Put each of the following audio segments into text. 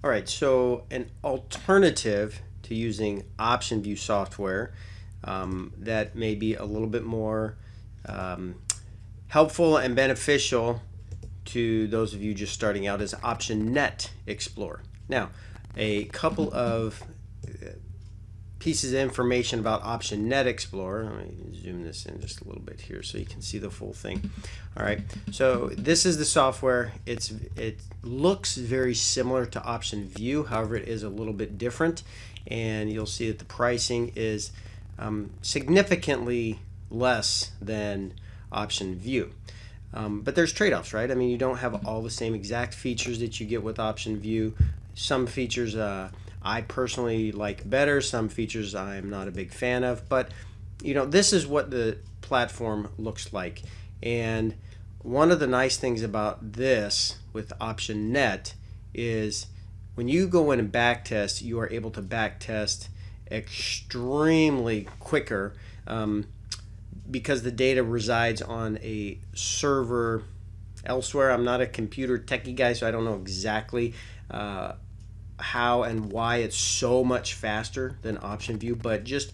All right, so an alternative to using OptionView software that may be a little bit more um, helpful and beneficial to those of you just starting out is OptionNet Explorer. Now, a couple of pieces of information about OptionNet Explorer. Let me zoom this in just a little bit here so you can see the full thing. All right, so this is the software. It looks very similar to OptionView, however it is a little bit different, and you'll see that the pricing is significantly less than OptionView. But there's trade-offs, right? I mean, you don't have all the same exact features that you get with OptionView. Some features I personally like better. Some features I'm not a big fan of. But this is what the platform looks like. And one of the nice things about this with OptionNet is when you go in and backtest, you are able to backtest extremely quicker. Because the data resides on a server elsewhere. I'm not a computer techie guy, so I don't know exactly how and why it's so much faster than OptionView, but just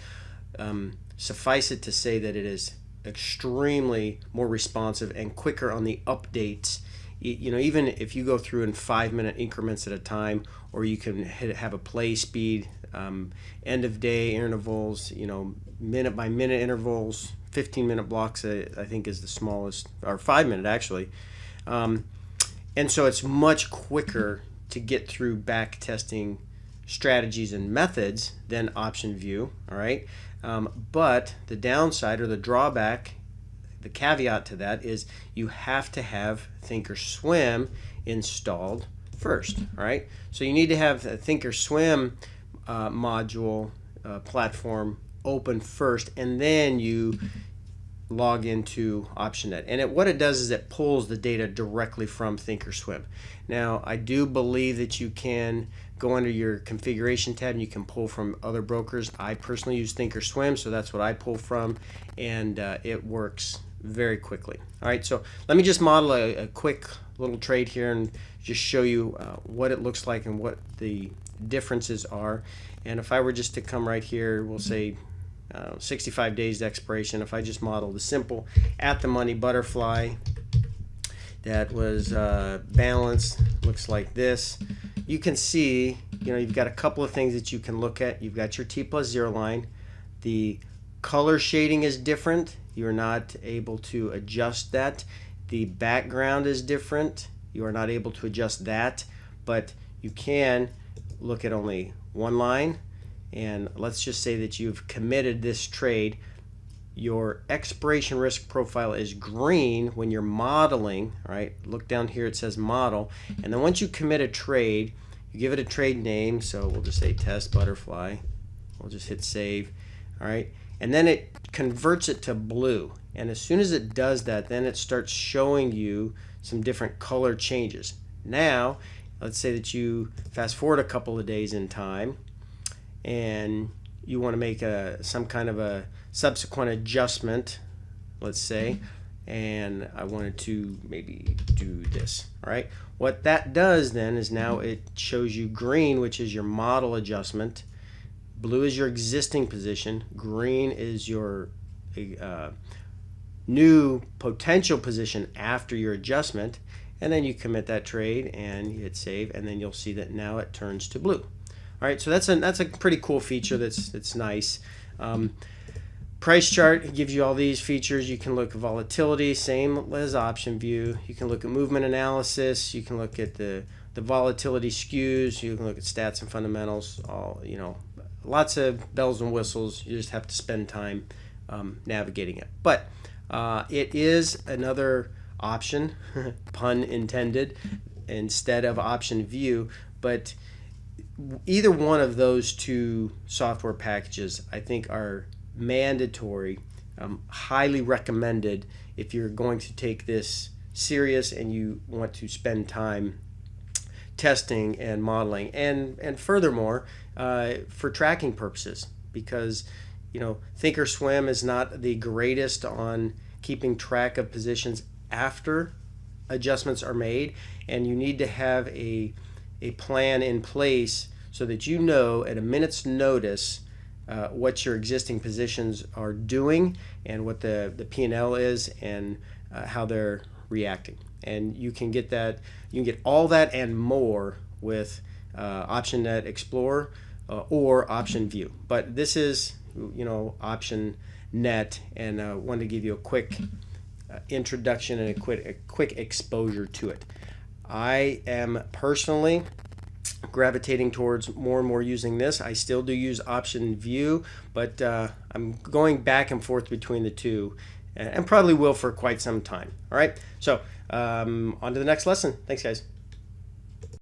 suffice it to say that it is extremely more responsive and quicker on the updates. Even if you go through in 5-minute increments at a time, or you can have a play speed, end of day intervals, minute by minute intervals, 15-minute blocks I think is the smallest, or 5-minute actually. And so it's much quicker to get through back testing strategies and methods than OptionView. All right, but the downside or the drawback, the caveat to that is you have to have thinkorswim installed first. All right, so you need to have a thinkorswim module platform open first, and then you log into OptionNet. And what it does is it pulls the data directly from thinkorswim. Now, I do believe that you can go under your configuration tab and you can pull from other brokers. I personally use thinkorswim, so that's what I pull from, and it works very quickly. All right, so let me just model a quick little trade here and just show you what it looks like and what the differences are. And if I were just to come right here, we'll say 65 days to expiration. If I just model the simple at the money butterfly that was balanced, looks like this. You can see, you've got a couple of things that you can look at. You've got your T+0 line. The color shading is different. You're not able to adjust that. The background is different. You are not able to adjust that, but you can look at only one line. And let's just say that you've committed this trade. Your expiration risk profile is green when you're modeling. All right, look down here, it says model. And then once you commit a trade, you give it a trade name. So we'll just say test butterfly. We'll just hit save. All right, and then it converts it to blue. And as soon as it does that, then it starts showing you some different color changes. Now, let's say that you fast forward a couple of days in time, and you want to make some kind of a subsequent adjustment, let's say, and I wanted to maybe do this. All right, what that does then is now it shows you green, which is your model adjustment, blue is your existing position, green is your new potential position after your adjustment, and then you commit that trade and you hit save, and then you'll see that now it turns to blue. All right, so that's a pretty cool feature. That's nice. Price chart gives you all these features. You can look at volatility, same as OptionView. You can look at movement analysis. You can look at the volatility skews. You can look at stats and fundamentals. Lots of bells and whistles. You just have to spend time navigating it. But it is another option, pun intended, instead of OptionView. But either one of those two software packages, I think, are mandatory, highly recommended if you're going to take this serious and you want to spend time testing and modeling, and furthermore, for tracking purposes, because thinkorswim is not the greatest on keeping track of positions after adjustments are made, and you need to have a a plan in place so that you know at a minute's notice what your existing positions are doing and what the P&L is and how they're reacting. And you can get that, you can get all that and more with OptionNet Explorer or OptionView. But this is, OptionNet, and I wanted to give you a quick introduction and a quick exposure to it. I am personally gravitating towards more and more using this. I still do use OptionView, but I'm going back and forth between the two, and probably will for quite some time. All right, so on to the next lesson. Thanks, guys.